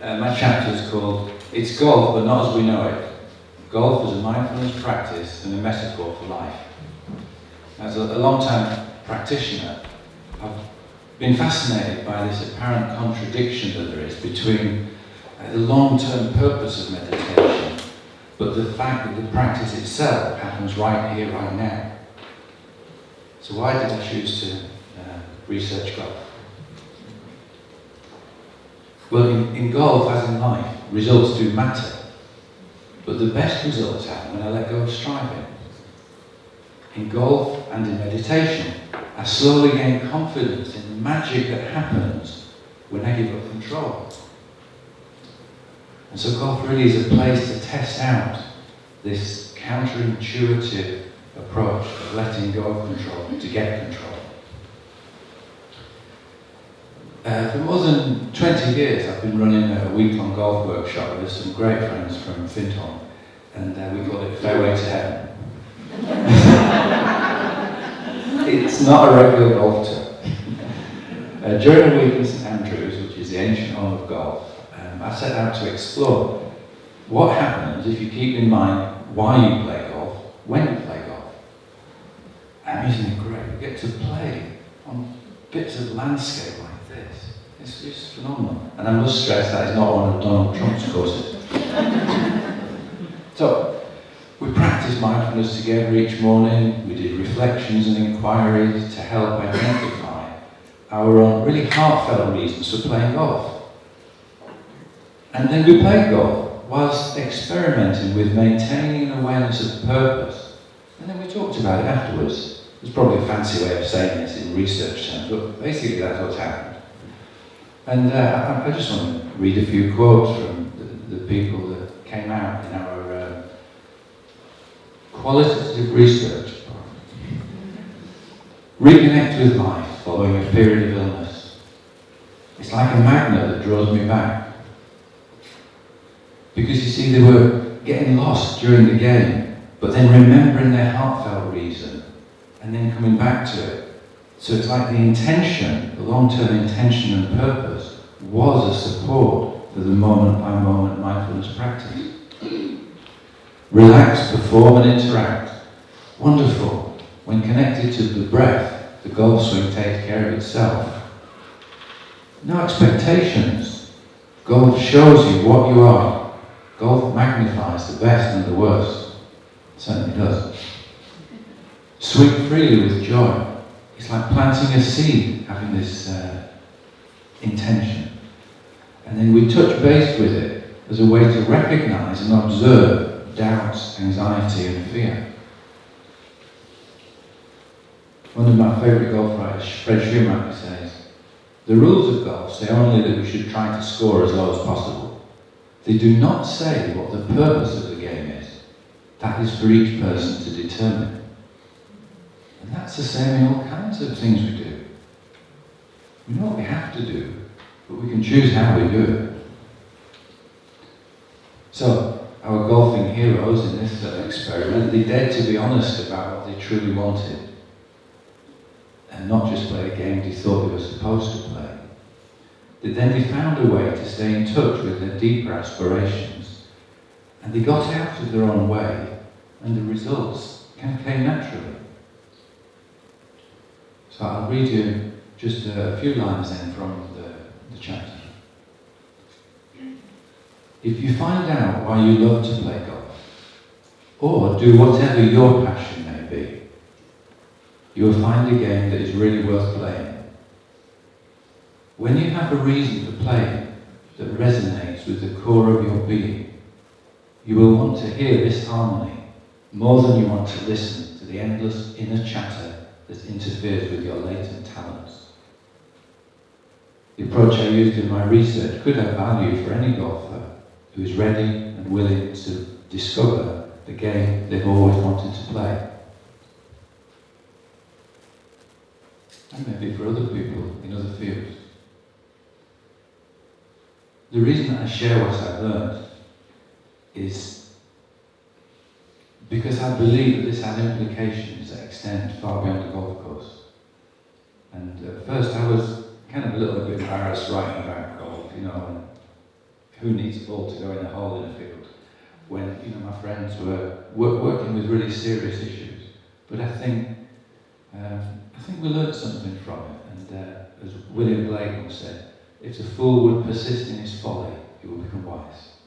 My chapter is called It's Golf, but Not As We Know It. Golf as a mindfulness practice and a metaphor for life. As a long-time practitioner, I've been fascinated by this apparent contradiction that there is between the long-term purpose of meditation, but the fact that the practice itself happens right here, right now. So why did I choose to research golf? Well, in golf, as in life, results do matter. But the best results happen when I let go of striving. In golf and in meditation, I slowly gain confidence in the magic that happens when I give up control. And so golf really is a place to test out this counterintuitive approach of letting go of control to get control. For more than 20 years I've been running a week-long golf workshop with some great friends from Finton, and we call it Fairway to Heaven. It's not a regular golf tour. During a week in St Andrews, which is the ancient home of golf, I set out to explore what happens if you keep in mind why you play golf, when you play golf. And isn't it great? You get to play on bits of landscape like this. It's just phenomenal. And I must stress that is not one of Donald Trump's courses. So, we practiced mindfulness together each morning. We did reflections and inquiries to help identify our own really heartfelt reasons for playing golf. And then we played golf whilst experimenting with maintaining an awareness of purpose. And then we talked about it afterwards. There's probably a fancy way of saying this in research terms, but basically that's what's happened. And I just want to read a few quotes from the people that came out in our qualitative research. Reconnect with life following a period of illness. It's like a magnet that draws me back. Because you see, they were getting lost during the game, but then remembering their heartfelt reason, and then coming back to it. So it's like the intention, the long-term intention and purpose, was a support for the moment-by-moment mindfulness practice. Relax, perform and interact. Wonderful. When connected to the breath, the golf swing takes care of itself. No expectations. Golf shows you what you are. Golf magnifies the best and the worst. It certainly does. Swing freely with joy. It's like planting a seed, having this intention. And then we touch base with it as a way to recognize and observe doubts, anxiety and fear. One of my favourite golf writers, Fred Schumacher, says, "The rules of golf say only that we should try to score as low as possible. They do not say what the purpose of the game is. That is for each person to determine." And that's the same in all kinds of things we do. We know what we have to do, but we can choose how we do it. So, our golfing heroes in this experiment, they dared to be honest about what they truly wanted, and not just play a game they thought they were supposed to play. Then they found a way to stay in touch with their deeper aspirations, and they got out of their own way, and the results came naturally. So I'll read you just a few lines then from the chapter. If you find out why you love to play golf, or do whatever your passion may be, you will find a game that is really worth playing. When you have a reason for playing that resonates with the core of your being, you will want to hear this harmony more than you want to listen to the endless inner chatter that interferes with your latent talents. The approach I used in my research could have value for any golfer who is ready and willing to discover the game they've always wanted to play. And maybe for other people in other fields. The reason that I share what I've learned is because I believe that this has implications that extend far beyond the golf course. And at first I was kind of a little bit embarrassed writing about golf, and who needs a ball to go in a hole in a field? When my friends were working with really serious issues. But I think we learned something from it. And as William Blake once said, if the fool would persist in his folly, he will become wise.